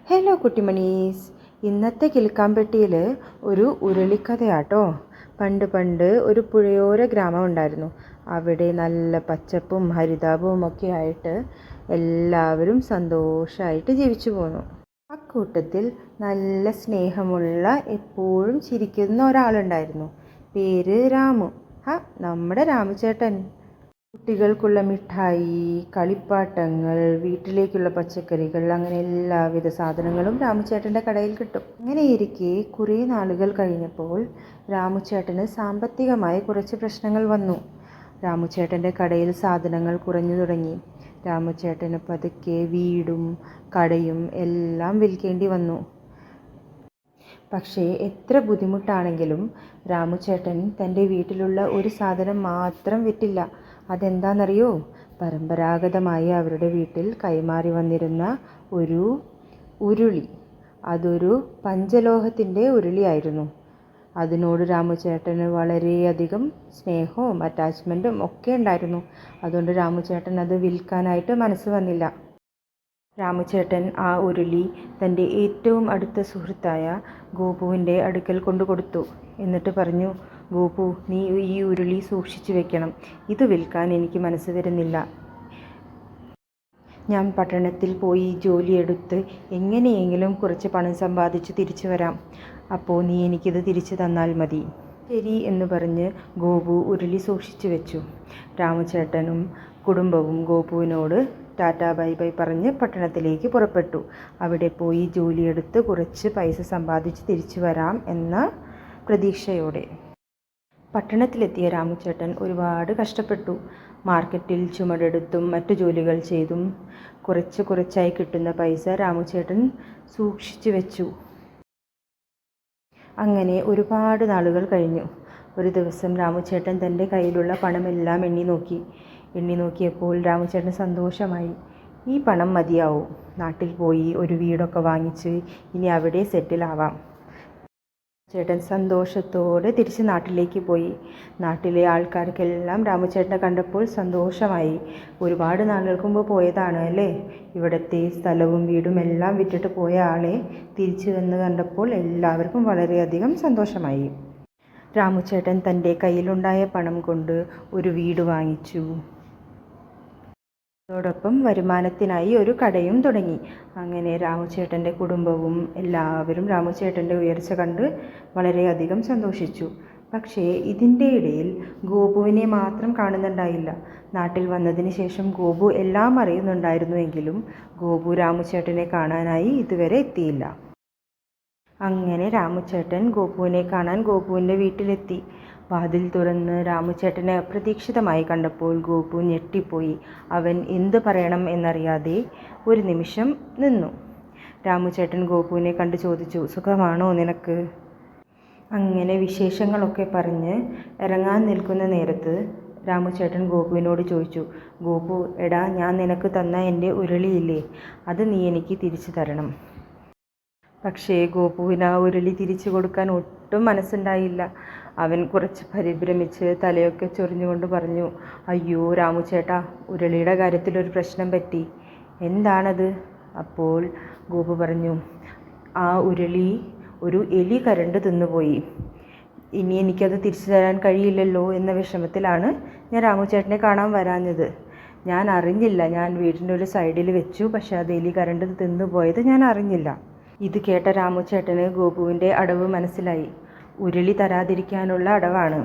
Hello കുട്ടിമണീസ്. ഇന്നത്തെ കിലുക്കാമ്പെട്ടിയിൽ ഒരു ഉരുളിക്കഥയാട്ടോ. പണ്ട് ഒരു പുഴയോര ഗ്രാമം ഉണ്ടായിരുന്നു. അവിടെ നല്ല പച്ചപ്പും ഹരിതാപവും ഒക്കെ ആയിട്ട് എല്ലാവരും സന്തോഷമായിട്ട് ജീവിച്ചു പോന്നു. അക്കൂട്ടത്തിൽ നല്ല സ്നേഹമുള്ള എപ്പോഴും ചിരിക്കുന്ന ഒരാളുണ്ടായിരുന്നു. പേര് രാമു. നമ്മുടെ രാമുചേട്ടൻ. കുട്ടികൾക്കുള്ള മിഠായി, കളിപ്പാട്ടങ്ങൾ, വീട്ടിലേക്കുള്ള പച്ചക്കറികൾ, അങ്ങനെ എല്ലാവിധ സാധനങ്ങളും രാമുചേട്ടൻ്റെ കടയിൽ കിട്ടും. അങ്ങനെയിരിക്കെ കുറേ നാളുകൾ കഴിഞ്ഞപ്പോൾ രാമുചേട്ടന് സാമ്പത്തികമായി കുറച്ച് പ്രശ്നങ്ങൾ വന്നു. രാമുചേട്ടൻ്റെ കടയിൽ സാധനങ്ങൾ കുറഞ്ഞു തുടങ്ങി. രാമുചേട്ടന് പതുക്കെ വീടും കടയും എല്ലാം വിൽക്കേണ്ടി വന്നു. പക്ഷേ എത്ര ബുദ്ധിമുട്ടാണെങ്കിലും രാമുചേട്ടൻ തൻ്റെ വീട്ടിലുള്ള ഒരു സാധനം മാത്രം വിറ്റില്ല. അതെന്താണെന്നറിയോ? പരമ്പരാഗതമായി അവരുടെ വീട്ടിൽ കൈമാറി വന്നിരുന്ന ഒരു ഉരുളി. അതൊരു പഞ്ചലോഹത്തിൻ്റെ ഉരുളിയായിരുന്നു. അതിനോട് രാമുചേട്ടന് വളരെയധികം സ്നേഹവും അറ്റാച്ച്മെൻറ്റും ഒക്കെ ഉണ്ടായിരുന്നു. അതുകൊണ്ട് രാമുചേട്ടൻ അത് വിൽക്കാനായിട്ട് മനസ്സ് വന്നില്ല. രാമുചേട്ടൻ ആ ഉരുളി തൻ്റെ ഏറ്റവും അടുത്ത സുഹൃത്തായ ഗോപുവിൻ്റെ അടുക്കൽ കൊണ്ടുകൊടുത്തു. എന്നിട്ട് പറഞ്ഞു, ഗോപു, നീ ഈ ഉരുളി സൂക്ഷിച്ചു വെക്കണം. ഇത് വിൽക്കാൻ എനിക്ക് മനസ്സ് വരുന്നില്ല. ഞാൻ പട്ടണത്തിൽ പോയി ജോലിയെടുത്ത് എങ്ങനെയെങ്കിലും കുറച്ച് പണം സമ്പാദിച്ച് തിരിച്ചു വരാം. അപ്പോൾ നീ എനിക്കിത് തിരിച്ചു തന്നാൽ മതി. ശരി എന്ന് പറഞ്ഞ് ഗോപു ഉരുളി സൂക്ഷിച്ചു വെച്ചു. രാമുചേട്ടനും കുടുംബവും ഗോപുവിനോട് ടാറ്റാ ബൈ ബൈ പറഞ്ഞ് പട്ടണത്തിലേക്ക് പുറപ്പെട്ടു. അവിടെ പോയി ജോലിയെടുത്ത് കുറച്ച് പൈസ സമ്പാദിച്ച് തിരിച്ചു വരാം എന്ന പ്രതീക്ഷയോടെ. പട്ടണത്തിലെത്തിയ രാമുചേട്ടൻ ഒരുപാട് കഷ്ടപ്പെട്ടു. മാർക്കറ്റിൽ ചുമടെടുത്തും മറ്റു ജോലികൾ ചെയ്തും കുറച്ചായി കിട്ടുന്ന പൈസ രാമുചേട്ടൻ സൂക്ഷിച്ചു വെച്ചു. അങ്ങനെ ഒരുപാട് നാളുകൾ കഴിഞ്ഞു. ഒരു ദിവസം രാമുചേട്ടൻ തൻ്റെ കയ്യിലുള്ള പണമെല്ലാം എണ്ണി നോക്കിയപ്പോൾ രാമുചേട്ടന് സന്തോഷമായി. ഈ പണം മതിയാവും. നാട്ടിൽ പോയി ഒരു വീടൊക്കെ വാങ്ങിച്ച് ഇനി അവിടെ സെറ്റിലാവാം. ചേട്ടൻ സന്തോഷത്തോടെ തിരിച്ച് നാട്ടിലേക്ക് പോയി. നാട്ടിലെ ആൾക്കാർക്കെല്ലാം രാമുചേട്ടനെ കണ്ടപ്പോൾ സന്തോഷമായി. ഒരുപാട് നാളുകൾക്ക് മുമ്പ് പോയതാണ് അല്ലേ? ഇവിടുത്തെ സ്ഥലവും വീടും എല്ലാം വിറ്റിട്ട് പോയ ആളെ തിരിച്ചു വന്ന് കണ്ടപ്പോൾ എല്ലാവർക്കും വളരെയധികം സന്തോഷമായി. രാമുചേട്ടൻ തൻ്റെ കയ്യിലുണ്ടായ പണം കൊണ്ട് ഒരു വീട് വാങ്ങിച്ചു. അതോടൊപ്പം വരുമാനത്തിനായി ഒരു കടയും തുടങ്ങി. അങ്ങനെ രാമുചേട്ടൻ്റെ കുടുംബവും എല്ലാവരും രാമുചേട്ടൻ്റെ ഉയർച്ച കണ്ട് വളരെയധികം സന്തോഷിച്ചു. പക്ഷേ ഇതിൻ്റെ ഇടയിൽ ഗോപുവിനെ മാത്രം കാണുന്നുണ്ടായില്ല. നാട്ടിൽ വന്നതിന് ശേഷം ഗോപു എല്ലാം അറിയുന്നുണ്ടായിരുന്നുവെങ്കിലും ഗോപു രാമുചേട്ടനെ കാണാനായി ഇതുവരെ എത്തിയില്ല. അങ്ങനെ രാമുചേട്ടൻ ഗോപുവിനെ കാണാൻ ഗോപുവിൻ്റെ വീട്ടിലെത്തി. വാതിൽ തുറന്ന് രാമുചേട്ടനെ അപ്രതീക്ഷിതമായി കണ്ടപ്പോൾ ഗോപു ഞെട്ടിപ്പോയി. അവൻ എന്ത് പറയണം എന്നറിയാതെ ഒരു നിമിഷം നിന്നു. രാമുചേട്ടൻ ഗോപുവിനെ കണ്ട് ചോദിച്ചു, സുഖമാണോ നിനക്ക്? അങ്ങനെ വിശേഷങ്ങളൊക്കെ പറഞ്ഞ് ഇറങ്ങാൻ നിൽക്കുന്ന നേരത്ത് രാമുചേട്ടൻ ഗോപുവിനോട് ചോദിച്ചു, ഗോപു, എടാ, ഞാൻ നിനക്ക് തന്ന എൻ്റെ ഉരുളിയില്ലേ, അത് നീ എനിക്ക് തിരിച്ചു തരണം. പക്ഷേ ഗോപുവിന് ആ ഉരുളി തിരിച്ചു കൊടുക്കാൻ ഒട്ടും മനസ്സുണ്ടായില്ല. അവൻ കുറച്ച് പരിഭ്രമിച്ച് തലയൊക്കെ ചൊറിഞ്ഞുകൊണ്ട് പറഞ്ഞു, അയ്യോ രാമുചേട്ടാ, ഉരുളിയുടെ കാര്യത്തിലൊരു പ്രശ്നം പറ്റി. എന്താണത്? അപ്പോൾ ഗോപു പറഞ്ഞു, ആ ഉരുളി ഒരു എലി കരണ്ട് തിന്നുപോയി. ഇനി എനിക്കത് തിരിച്ചു തരാൻ കഴിയില്ലല്ലോ എന്ന വിഷമത്തിലാണ് ഞാൻ രാമുചേട്ടനെ കാണാൻ വരാഞ്ഞത്. ഞാൻ അറിഞ്ഞില്ല. ഞാൻ വീടിൻ്റെ ഒരു സൈഡിൽ വെച്ചു, പക്ഷേ അത് എലി കരണ്ട് തിന്നുപോയത് ഞാൻ അറിഞ്ഞില്ല. ഇത് കേട്ട രാമുചേട്ടന് ഗോപുവിൻ്റെ അടവ് മനസ്സിലായി. ഉരുളി തരാതിരിക്കാനുള്ള അടവാണ്.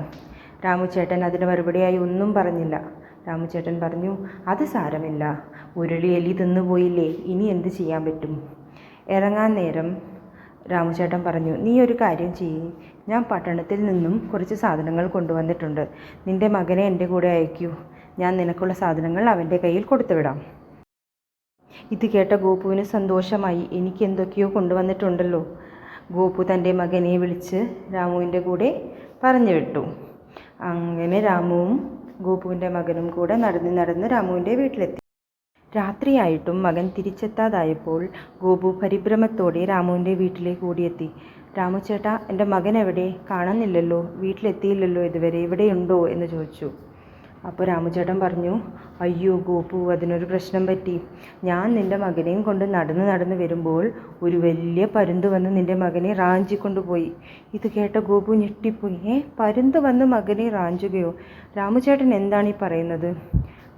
രാമുചേട്ടൻ അതിന് മറുപടിയായി ഒന്നും പറഞ്ഞില്ല. രാമുചേട്ടൻ പറഞ്ഞു, അത് സാരമില്ല, ഉരുളി എലി തിന്നുപോയില്ലേ, ഇനി എന്ത് ചെയ്യാൻ പറ്റും? ഇറങ്ങാൻ നേരം രാമുചേട്ടൻ പറഞ്ഞു, നീ ഒരു കാര്യം ചെയ്യ്, ഞാൻ പട്ടണത്തിൽ നിന്നും കുറച്ച് സാധനങ്ങൾ കൊണ്ടുവന്നിട്ടുണ്ട്. നിൻ്റെ മകനെ എൻ്റെ കൂടെ അയക്കൂ. ഞാൻ നിനക്കുള്ള സാധനങ്ങൾ അവൻ്റെ കയ്യിൽ കൊടുത്തുവിടാം. ഇത് കേട്ട ഗോപുവിന് സന്തോഷമായി. എനിക്ക് എന്തൊക്കെയോ കൊണ്ടുവന്നിട്ടുണ്ടല്ലോ. ഗോപു തൻ്റെ മകനെ വിളിച്ച് രാമുവിൻ്റെ കൂടെ പറഞ്ഞു വിട്ടു. അങ്ങനെ രാമുവും ഗോപുവിൻ്റെ മകനും കൂടെ നടന്ന് രാമുവിൻ്റെ വീട്ടിലെത്തി. രാത്രിയായിട്ടും മകൻ തിരിച്ചെത്താതായപ്പോൾ ഗോപു പരിഭ്രമത്തോടെ രാമുവിൻ്റെ വീട്ടിലേക്ക് ഓടിയെത്തി. രാമുചേട്ടാ, എൻ്റെ മകൻ എവിടെ? കാണുന്നില്ലല്ലോ, വീട്ടിലെത്തിയില്ലല്ലോ ഇതുവരെ, ഇവിടെയുണ്ടോ എന്ന് ചോദിച്ചു. അപ്പോൾ രാമുചേട്ടൻ പറഞ്ഞു, അയ്യോ ഗോപു, അതിനൊരു പ്രശ്നം പറ്റി. ഞാൻ നിൻ്റെ മകനെയും കൊണ്ട് നടന്ന് വരുമ്പോൾ ഒരു വലിയ പരുന്ത് വന്ന് നിൻ്റെ മകനെ റാഞ്ചിക്കൊണ്ടുപോയി. ഇത് കേട്ട ഗോപു ഞെട്ടിപ്പോയി. പരുന്ത് വന്ന് മകനെ റാഞ്ചുകയോ? രാമുചേട്ടൻ എന്താണ് ഈ പറയുന്നത്?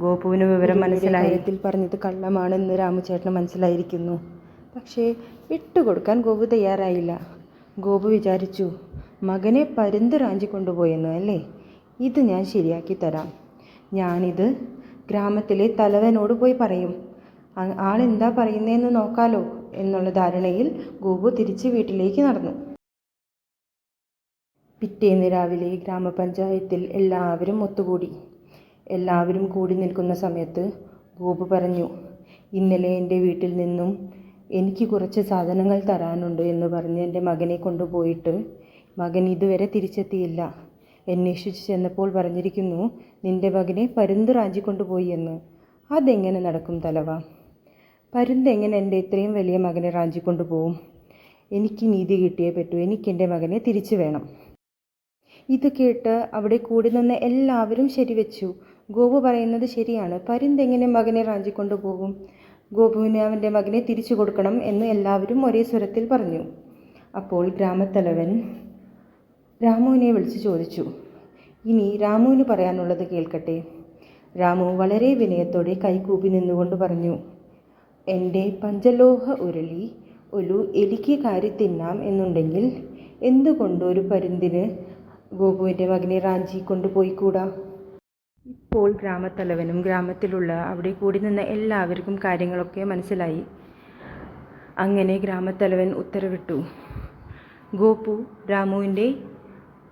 ഗോപുവിന് വിവരം മനസ്സിലായി. കാര്യത്തിൽ പറഞ്ഞത് കള്ളമാണെന്ന് രാമുചേട്ടന് മനസ്സിലായിരിക്കുന്നു. പക്ഷേ വിട്ടുകൊടുക്കാൻ ഗോപു തയ്യാറായില്ല. ഗോപു വിചാരിച്ചു, മകനെ പരുന്ത് റാഞ്ചിക്കൊണ്ടുപോയെന്ന് അല്ലേ? ഇത് ഞാൻ ശരിയാക്കി തരാം. ഞാനിത് ഗ്രാമത്തിലെ തലവനോട് പോയി പറയും. ആളെന്താ പറയുന്നതെന്ന് നോക്കാലോ എന്നുള്ള ധാരണയിൽ ഗോപു തിരിച്ച് വീട്ടിലേക്ക് നടന്നു. പിറ്റേന്ന് രാവിലെ ഗ്രാമപഞ്ചായത്തിൽ എല്ലാവരും ഒത്തുകൂടി. എല്ലാവരും കൂടി നിൽക്കുന്ന സമയത്ത് ഗോപു പറഞ്ഞു, ഇന്നലെ എൻ്റെ വീട്ടിൽ നിന്നും എനിക്ക് കുറച്ച് സാധനങ്ങൾ തരാനുണ്ട് എന്ന് പറഞ്ഞ് എൻ്റെ മകനെ കൊണ്ടുപോയിട്ട് മകൻ ഇതുവരെ തിരിച്ചെത്തിയില്ല. അന്വേഷിച്ച് ചെന്നപ്പോൾ പറഞ്ഞിരിക്കുന്നു, നിൻ്റെ മകനെ പരുന്ത് റാഞ്ചിക്കൊണ്ടുപോയി എന്ന്. അതെങ്ങനെ നടക്കും തലവ? പരുന്ത് എങ്ങനെ എൻ്റെ ഇത്രയും വലിയ മകനെ റാഞ്ചിക്കൊണ്ടുപോകും? എനിക്ക് നീതി കിട്ടിയേ പറ്റൂ. എനിക്കെൻ്റെ മകനെ തിരിച്ചു വേണം. ഇത് കേട്ട് അവിടെ കൂടി നിന്ന് എല്ലാവരും ശരിവെച്ചു. ഗോപു പറയുന്നത് ശരിയാണ്. പരുന്ത് എങ്ങനെ മകനെ റാഞ്ചിക്കൊണ്ടുപോകും? ഗോപുവിന് അവൻ്റെ മകനെ തിരിച്ചു കൊടുക്കണം എന്ന് എല്ലാവരും ഒരേ സ്വരത്തിൽ പറഞ്ഞു. അപ്പോൾ ഗ്രാമത്തലവൻ രാമുവിനെ വിളിച്ച് ചോദിച്ചു, ഇനി രാമുവിന് പറയാനുള്ളത് കേൾക്കട്ടെ. രാമു വളരെ വിനയത്തോടെ കൈകൂപ്പി നിന്നുകൊണ്ട് പറഞ്ഞു, എൻ്റെ പഞ്ചലോഹ ഉരുളി ഒരു എലിക്ക് കാരി തിന്നാം എന്നുണ്ടെങ്കിൽ എന്തുകൊണ്ട് ഒരു പരുന്തിന് ഗോപുവിൻ്റെ മകനെ റാഞ്ചി കൊണ്ടുപോയിക്കൂടാ? ഇപ്പോൾ ഗ്രാമത്തലവനും ഗ്രാമത്തിലുള്ള അവിടെ കൂടി നിന്ന എല്ലാവർക്കും കാര്യങ്ങളൊക്കെ മനസ്സിലായി. അങ്ങനെ ഗ്രാമത്തലവൻ ഉത്തരവിട്ടു, ഗോപു രാമുവിൻ്റെ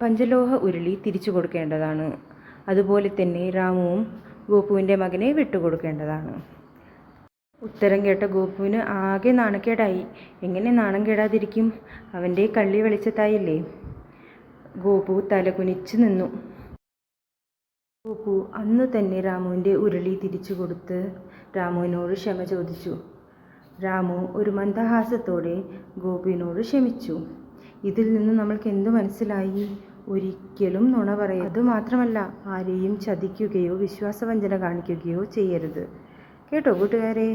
പഞ്ചലോഹ ഉരുളി തിരിച്ചു കൊടുക്കേണ്ടതാണ്. അതുപോലെ തന്നെ രാമുവും ഗോപുവിൻ്റെ മകനെ വിട്ടുകൊടുക്കേണ്ടതാണ്. ഉത്തരം കേട്ട ഗോപുവിന് ആകെ നാണക്കേടായി. എങ്ങനെ നാണം കേടാതിരിക്കും? അവൻ്റെ കള്ളി വെളിച്ചത്തായില്ലേ. ഗോപു തലകുനിച്ച് നിന്നു. ഗോപു അന്നു തന്നെ രാമുവിൻ്റെ ഉരുളി തിരിച്ചു കൊടുത്ത് രാമുവിനോട് ക്ഷമ ചോദിച്ചു. രാമു ഒരു മന്ദഹാസത്തോടെ ഗോപുവിനോട് ക്ഷമിച്ചു. ഇതിൽ നിന്ന് നമ്മൾക്ക് എന്തു മനസ്സിലായി? ഒരിക്കലും നുണ പറയുക, അതുമാത്രമല്ല ആരെയും ചതിക്കുകയോ വിശ്വാസവഞ്ചന കാണിക്കുകയോ ചെയ്യരുത്. കേട്ടോ കൂട്ടുകാരെ?